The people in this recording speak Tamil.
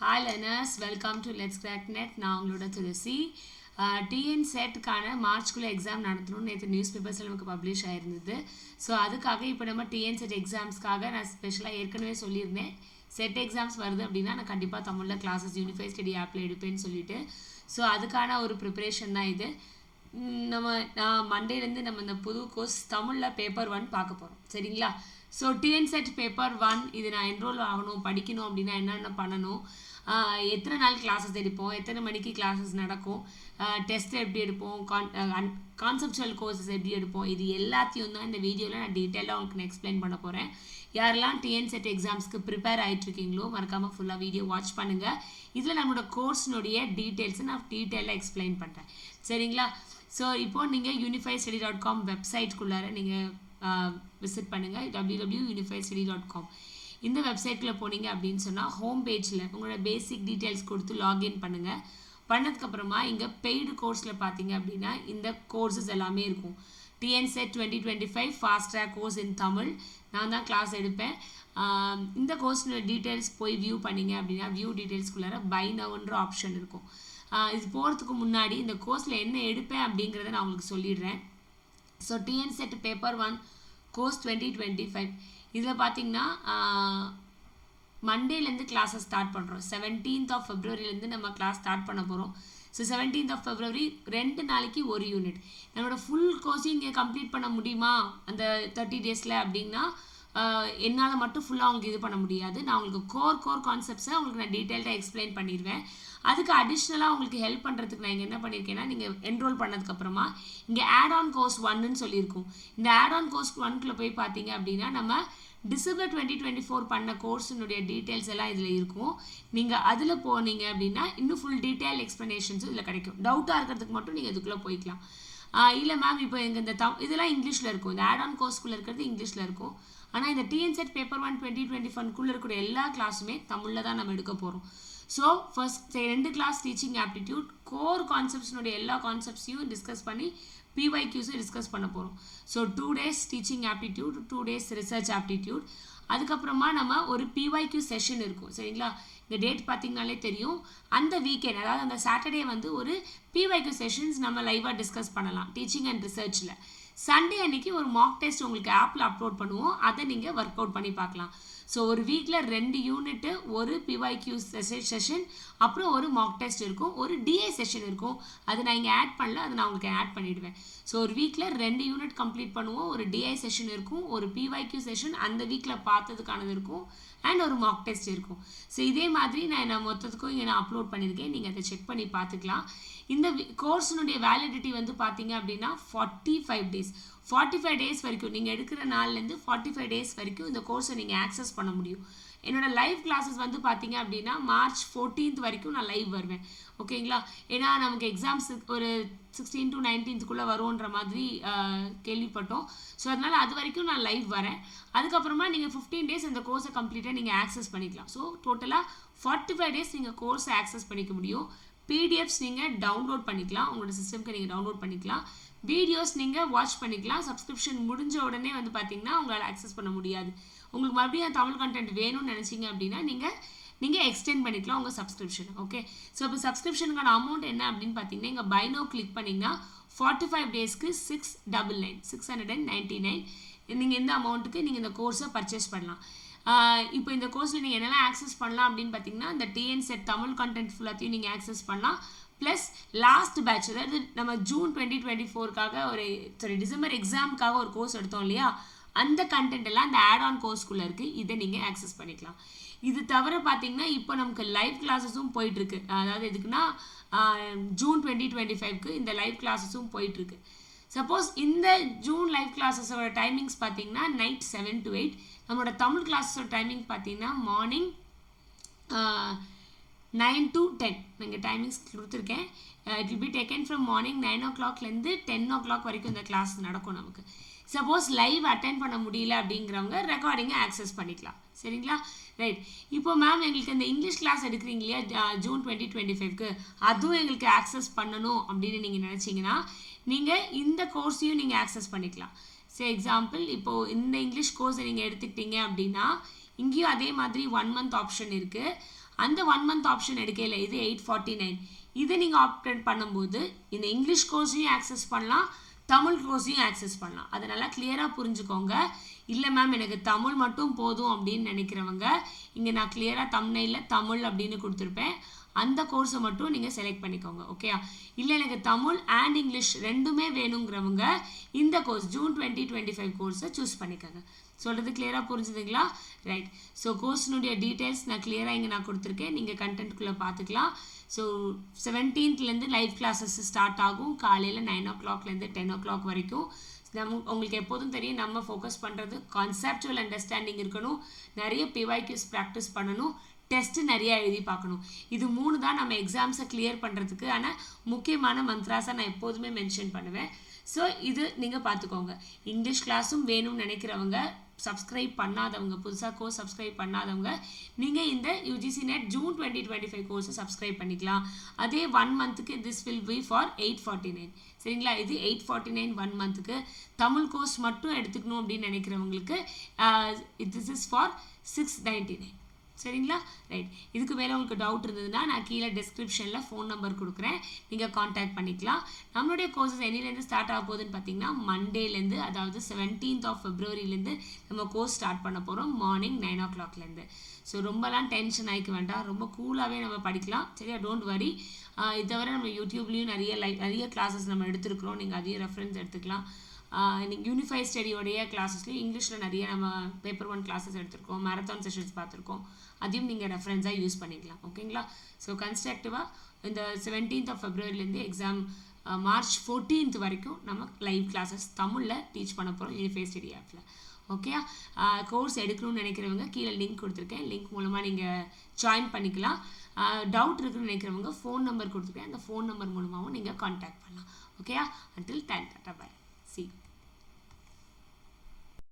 Hi learners, welcome to Let's Crack Net. நான் உங்களோட துளசி. டிஎன் செட்டுக்கான மார்ச்குள்ளே எக்ஸாம் நடத்தணும்னு நேற்று நியூஸ் பேப்பர்ஸில் நமக்கு பப்ளிஷ் ஆகிருந்தது. ஸோ அதுக்காக இப்போ நம்ம டிஎன் செட் எக்ஸாம்ஸ்க்காக நான் ஸ்பெஷலாக ஏற்கனவே சொல்லியிருந்தேன். செட் எக்ஸாம்ஸ் வருது அப்படின்னா நான் கண்டிப்பாக தமிழில் கிளாஸஸ் யூனிஃபை ஸ்டடி ஆப்பில் எடுப்பேன்னு சொல்லிட்டு. ஸோ அதுக்கான ஒரு ப்ரிப்பரேஷன் தான் இது. நான் மண்டேலேருந்து நம்ம இந்த புது கோர்ஸ் தமிழில் பேப்பர் 1 பார்க்க போகிறோம், சரிங்களா? ஸோ டிஎன் செட் பேப்பர் 1 இது நான் என்ரோல் ஆகணும், படிக்கணும் அப்படின்னா என்னென்ன பண்ணணும், எத்தனை நாள் கிளாஸஸ் எடுப்போம், எத்தனை மணிக்கு கிளாஸஸ் நடக்கும், டெஸ்ட் எப்படி எடுப்போம், கான்செப்சுவல் கோர்சஸ் எப்படி எடுப்போம், இது எல்லாத்தையும் தான் இந்த வீடியோவில் நான் டீட்டெயிலாக உங்களுக்கு நான் எக்ஸ்பிளைன் பண்ண போகிறேன். யாரெல்லாம் டிஎன் செட் எக்ஸாம்ஸ்க்கு ப்ரிப்பேர் ஆகிட்டுருக்கீங்களோ மறக்காமல் ஃபுல்லாக வீடியோ வாட்ச் பண்ணுங்கள். இதில் நம்மளோட கோர்ஸ்னுடைய டீட்டெயில்ஸை நான் டீட்டெயிலாக எக்ஸ்பிளைன் பண்ணுறேன், சரிங்களா? ஸோ இப்போது நீங்கள் unifystudy.com வெப்சைட்குள்ளார நீங்கள் விசிட் பண்ணுங்கள். www.unifystudy.com இந்த வெப்சைட்டில் போனீங்க அப்படின்னு சொன்னால் ஹோம் பேஜில் உங்களோட பேசிக் டீட்டெயில்ஸ் கொடுத்து லாகின் பண்ணுங்கள். பண்ணதுக்கப்புறமா இங்கே பெய்டு கோர்ஸில் பார்த்தீங்க அப்படின்னா இந்த கோர்சஸ் எல்லாமே இருக்கும். TN SET 2025 fast track course in Tamil நான் தான் கிளாஸ் எடுப்பேன். இந்த கோர்ஸோட டீட்டெயில்ஸ் போய் வியூ பண்ணிங்க அப்படின்னா வியூ டீட்டெயில்ஸ்குள்ளார பை நவுன்ற ஆப்ஷன் இருக்கும். இது போகிறதுக்கு முன்னாடி இந்த கோர்ஸில் என்ன எடுப்பேன் அப்படிங்கிறத நான் உங்களுக்கு சொல்லிடுறேன். So TN set paper 1 course 2025 இதில் பார்த்தீங்கன்னா மண்டேலேருந்து கிளாஸஸ் ஸ்டார்ட் பண்ணுறோம். 17th of February நம்ம கிளாஸ் ஸ்டார்ட் பண்ண போகிறோம். ஸோ 17th of February 2 நாளைக்கு ஒரு யூனிட். நம்மளோட ஃபுல் கோர்ஸையும் இங்கே கம்ப்ளீட் பண்ண முடியுமா அந்த 30 டேஸில் அப்படின்னா என்னால் மட்டும் ஃபுல்லாக உங்களுக்கு இது பண்ண முடியாது. நான் உங்களுக்கு கோர் கான்செப்ட்ஸை உங்களுக்கு நான் டீட்டெயில்டாக எக்ஸ்பிளைன் பண்ணிடுவேன். அதுக்கு அடிஷ்னலாக உங்களுக்கு ஹெல்ப் பண்ணுறதுக்கு நான் இங்கே என்ன பண்ணியிருக்கேன்னா, நீங்கள் என்ரோல் பண்ணதுக்கப்புறமா இங்கே ஆட் ஆன் கோர்ஸ் 1ன்னு சொல்லியிருக்கோம். இந்த ஆட் ஆன் கோர்ஸ் 1க்குள்ளே போய் பார்த்தீங்க அப்படின்னா நம்ம டிசம்பர் 2024 பண்ண கோர்ஸினுடைய டீட்டெயில்ஸ் எல்லாம் இதில் இருக்கும். நீங்கள் அதில் போனீங்க அப்படின்னா இன்னும் ஃபுல் டீட்டெயில் எக்ஸ்ப்ளனேஷன்ஸும் இதில் கிடைக்கும். டவுட்டாக இருக்கிறதுக்கு மட்டும் நீங்கள் இதுக்குள்ளே போய்க்கலாம். இல்லை மேம் இப்போ எங்கள் இந்த இதெல்லாம் இங்கிலீஷில் இருக்கும். இந்த ஆட் ஆன் கோர்ஸ்க்குள்ளே இருக்கிறது இங்கிலீஷில் இருக்கும். ஆனால் இந்த டிஎன் செட் பேப்பர் 1 2025க்குள்ளே இருக்கக்கூடிய எல்லா கிளாஸுமே தமிழில் தான் நம்ம எடுக்க போகிறோம். So first 2 class teaching aptitude core கான்செப்ட்ஸ்னுடைய எல்லா கான்செப்ட்ஸையும் டிஸ்கஸ் பண்ணி பிஒய்க்யூஸும் டிஸ்கஸ் பண்ண போகிறோம். So 2 days teaching aptitude, 2 days research aptitude. அதுக்கப்புறமா நம்ம ஒரு பிஒய்க்யூ செஷன் இருக்கும், சரிங்களா? இந்த டேட் பார்த்தீங்கனாலே தெரியும். அந்த வீக்கெண்ட் அதாவது அந்த சாட்டர்டே ஒரு பிஒய்க்யூ செஷன்ஸ் நம்ம லைவாக டிஸ்கஸ் பண்ணலாம் டீச்சிங் அண்ட் ரிசர்ச்சில். சண்டே அன்னைக்கு ஒரு மாக் டெஸ்ட் உங்களுக்கு ஆப்பில் அப்லோட் பண்ணுவோம், அதை நீங்கள் ஒர்க் அவுட் பண்ணி பார்க்கலாம். ஸோ ஒரு வீக்கில் 2 யூனிட்டு, ஒரு பிஒய்க்யூ செஷன், அப்புறம் ஒரு மாக் டெஸ்ட் இருக்கும், ஒரு டிஏ செஷன் இருக்கும். அது நான் இங்கே ஆட் பண்ணல, அதை நான் உங்களுக்கு ஆட் பண்ணிவிடுவேன். ஸோ ஒரு வீக்கில் 2 யூனிட் கம்ப்ளீட் பண்ணுவோம், ஒரு டிஐ செஷன் இருக்கும், ஒரு பிஒய்க்யூ செஷன் அந்த வீக்கில் பார்த்ததுக்கானது இருக்கும், அண்ட் ஒரு மாக் டெஸ்ட் இருக்கும். ஸோ இதே மாதிரி நான் மொத்தத்துக்கும் இங்கே நான் அப்லோட் பண்ணியிருக்கேன், நீங்கள் அதை செக் பண்ணி பார்த்துக்கலாம். இந்த கோர்ஸினுடைய வேலிடிட்டி பார்த்தீங்க அப்படின்னா 45 days. 45 days வரைக்கும் நீங்கள் எடுக்கிற நாள்லேருந்து 45 days வரைக்கும் இந்த கோர்ஸை நீங்கள் ஆக்சஸ் பண்ண முடியும். என்னோடய லைவ் கிளாஸஸ் பார்த்தீங்க அப்படின்னா March 14th வரைக்கும் நான் லைவ் வருவேன், ஓகேங்களா? ஏன்னா நமக்கு எக்ஸாம்ஸ் ஒரு 16 to 19th வரும்ன்ற மாதிரி கேள்விப்பட்டோம். ஸோ அதனால் அது வரைக்கும் நான் லைவ் வரேன். அதுக்கப்புறமா நீங்கள் 15 days இந்த கோர்ஸை கம்ப்ளீட்டாக நீங்கள் ஆக்சஸ் பண்ணிக்கலாம். ஸோ டோட்டலாக 45 days நீங்கள் கோர்ஸை ஆக்சஸ் பண்ணிக்க முடியும். பிடிஎஃப்ஸ் நீங்கள் டவுன்லோட் பண்ணிக்கலாம், உங்களோட சிஸ்டம்க்கு நீங்கள் டவுன்லோட் பண்ணிக்கலாம். வீடியோஸ் நீங்கள் வாட்ச் பண்ணிக்கலாம். சப்ஸ்கிரிப்ஷன் முடிஞ்ச உடனே பார்த்தீங்கன்னா உங்களால் ஆக்சஸ் பண்ண முடியாது. உங்களுக்கு மறுபடியும் தமிழ் கண்டென்ட் வேணும்னு நினச்சிங்க அப்படின்னா நீங்கள் எக்ஸ்டெண்ட் பண்ணிக்கலாம் உங்கள் சப்ஸ்கிரிப்ஷன், ஓகே? ஸோ இப்போ சப்ஸ்கிரிப்ஷனுக்கான அமௌண்ட் என்ன அப்படின்னு பார்த்தீங்கன்னா இங்கே பை நவ் கிளிக் பண்ணிங்கன்னா 45 daysக்கு 699 நீங்கள் இந்த அமௌண்ட்டுக்கு நீங்கள் இந்த கோர்ஸை பர்ச்சேஸ் பண்ணலாம். இப்போ இந்த கோர்ஸில் நீங்கள் என்னெல்லாம் ஆக்சஸ் பண்ணலாம் அப்படின்னு பார்த்தீங்கன்னா இந்த டிஎன் செட் தமிழ் கண்டென்ட் ஃபுல்லாத்தையும் நீங்கள் ஆக்சஸ் பண்ணலாம். ப்ளஸ் லாஸ்ட் பேட்ச், அதாவது நம்ம ஜூன் 2024க்காக டிசம்பர் எக்ஸாமுக்காக ஒரு கோர்ஸ் எடுத்தோம் இல்லையா, அந்த கண்டென்ட் எல்லாம் இந்த ஆட் ஆன் கோர்ஸ்க்குள்ளே இருக்குது, இதை நீங்கள் ஆக்சஸ் பண்ணிக்கலாம். இது தவிர பார்த்தீங்கன்னா இப்போ நமக்கு லைவ் கிளாஸஸும் போயிட்டுருக்கு. அதாவது எதுக்குன்னா ஜூன் 2025க்கு இந்த லைவ் கிளாஸஸும் போயிட்டுருக்கு. சப்போஸ் இந்த ஜூன் லைவ் கிளாஸஸோட டைமிங்ஸ் பார்த்தீங்கன்னா நைட் 7 to 8. நம்மளோட தமிழ் கிளாஸஸோட டைமிங் பார்த்தீங்கன்னா மார்னிங் 9 to 10 நீங்கள் டைமிங்ஸ் கொடுத்துருக்கேன். It will be taken from morning 9 o'clockலேருந்து 10 o'clock வரைக்கும் இந்த கிளாஸ் நடக்கும் நமக்கு. சப்போஸ் லைவ் அட்டென்ட் பண்ண முடியல அப்படிங்கிறவங்க ரெக்கார்டிங்கை ஆக்சஸ் பண்ணிக்கலாம், சரிங்களா? ரைட். இப்போ மேம் எங்களுக்கு இந்த இங்கிலீஷ் கிளாஸ் எடுக்கிறீங்க இல்லையா ஜூன் 2025க்கு, அதுவும் எங்களுக்கு ஆக்சஸ் பண்ணணும் அப்படின்னு நீங்கள் நினச்சிங்கன்னா நீங்கள் இந்த கோர்ஸையும் நீங்கள் ஆக்சஸ் பண்ணிக்கலாம். ஸோ எக்ஸாம்பிள் இப்போது இந்த இங்கிலீஷ் கோர்ஸை நீங்கள் எடுத்துக்கிட்டீங்க அப்படின்னா இங்கேயும் அதே மாதிரி 1 month ஆப்ஷன் இருக்குது. அந்த 1 month ஆப்ஷன் எடுக்கையில் இது 849. இதை நீங்கள் ஆப்ட் பண்ணும்போது இந்த இங்கிலீஷ் கோர்ஸையும் ஆக்சஸ் பண்ணலாம், தமிழ் கோர்ஸையும் ஆக்சஸ் பண்ணலாம். அதை நல்லா கிளியராக புரிஞ்சுக்கோங்க. இல்லை மேம் எனக்கு தமிழ் மட்டும் போதும் அப்படின்னு நினைக்கிறவங்க இங்கே நான் கிளியராக தம்ப்நெயிலில் தமிழ் அப்படின்னு கொடுத்துருப்பேன். அந்த கோர்ஸை மட்டும் நீங்கள் செலக்ட் பண்ணிக்கோங்க. ஓகே, இல்லை எனக்கு தமிழ் அண்ட் இங்கிலீஷ் ரெண்டுமே வேணுங்கிறவங்க இந்த கோர்ஸ் ஜூன் 2025 கோர்ஸை சூஸ் பண்ணிக்கோங்க. சொல்கிறது கிளியராக புரிஞ்சுதுங்களா? ரைட். ஸோ கோர்ஸினுடைய டீட்டெயில்ஸ் நான் கிளியராக இங்கே நான் கொடுத்துருக்கேன். நீங்கள் கண்டென்ட்குள்ளே பார்த்துக்கலாம். So 17th live classes start ஆகும். காலையில் 9 o'clockலேருந்து 10 o'clock வரைக்கும். உங்களுக்கு எப்போதும் தெரியும் நம்ம ஃபோக்கஸ் பண்ணுறது கான்செப்டுவல் அண்டர்ஸ்டாண்டிங் இருக்கணும், நிறைய PYQs ப்ராக்டிஸ் பண்ணணும், டெஸ்ட்டு நிறையா எழுதி பார்க்கணும். இது 3 தான் நம்ம எக்ஸாம்ஸை கிளியர் பண்ணுறதுக்கு ஆனால் முக்கியமான மந்த்ராஸை நான் எப்போதுமே மென்ஷன் பண்ணுவேன். ஸோ இது நீங்கள் பார்த்துக்கோங்க. இங்கிலீஷ் கிளாஸும் வேணும்னு நினைக்கிறவங்க, சப்ஸ்கிரைப் பண்ணாதவங்க, புதுசாக கோர்ஸ் சப்ஸ்கிரைப் பண்ணாதவங்க நீங்கள் இந்த UGC NET ஜூன் 2025 கோர்ஸை சப்ஸ்கிரைப் பண்ணிக்கலாம். அதே 1 monthக்கு திஸ் வில் பி ஃபார் 849. சரிங்களா? இது 849 1 monthக்கு. தமிழ் கோர்ஸ் மட்டும் எடுத்துக்கணும் அப்படின்னு நினைக்கிறவங்களுக்கு திஸ் இஸ் ஃபார் 699. சரிங்களா? ரைட். இதுக்கு மேலே உங்களுக்கு டவுட் இருந்ததுன்னா நான் கீழே டிஸ்கிரிப்ஷனில் ஃபோன் நம்பர் கொடுக்குறேன், நீங்கள் காண்டாக்ட் பண்ணிக்கலாம். நம்மளுடைய கோர்சஸ் என்னிலேருந்து ஸ்டார்ட் ஆக போகுதுன்னு பார்த்தீங்கன்னா மண்டேலேருந்து, அதாவது 17th of Februaryலேருந்து நம்ம கோர்ஸ் ஸ்டார்ட் பண்ண போகிறோம் மார்னிங் 9 o'clockலேருந்து. ஸோ ரொம்பலாம் டென்ஷன் ஆகிக்க வேண்டாம், ரொம்ப கூலாகவே நம்ம படிக்கலாம். சரியா? Don't worry. இதை தவிர நம்ம யூடியூப்லேயும் நிறைய கிளாஸஸ் நம்ம எடுத்துருக்குறோம், நீங்கள் அதையும் ரெஃபரன்ஸ் எடுத்துக்கலாம். நீங்கள் யூனிஃபை ஸ்டடியோடைய கிளாஸஸ்லையும் இங்கிலீஷில் நிறைய நம்ம பேப்பர் 1 கிளாஸஸ் எடுத்திருக்கோம், மேரத்தான் செஷன்ஸ் பார்த்துருக்கோம், அதையும் நீங்கள் ரெஃபரன்ஸாக யூஸ் பண்ணிக்கலாம். ஓகேங்களா? ஸோ கன்ஸ்ட்ரக்டிவாக இந்த 17th of Februaryலேருந்து exam March 14th வரைக்கும் நம்ம லைவ் கிளாஸஸ் தமிழில் டீச் பண்ண போகிறோம் யூனிஃபை ஸ்டடி ஆப்பில். ஓகே, கோர்ஸ் எடுக்கணும்னு நினைக்கிறவங்க கீழே லிங்க் கொடுத்துருக்கேன், லிங்க் மூலமாக நீங்கள் ஜாயின் பண்ணிக்கலாம். டவுட் இருக்குன்னு நினைக்கிறவங்க ஃபோன் நம்பர் கொடுத்துருக்கேன், அந்த ஃபோன் நம்பர் மூலமாகவும் நீங்கள் கான்டாக்ட் பண்ணலாம். ஓகேயா? அன்டில் 10 பாய்.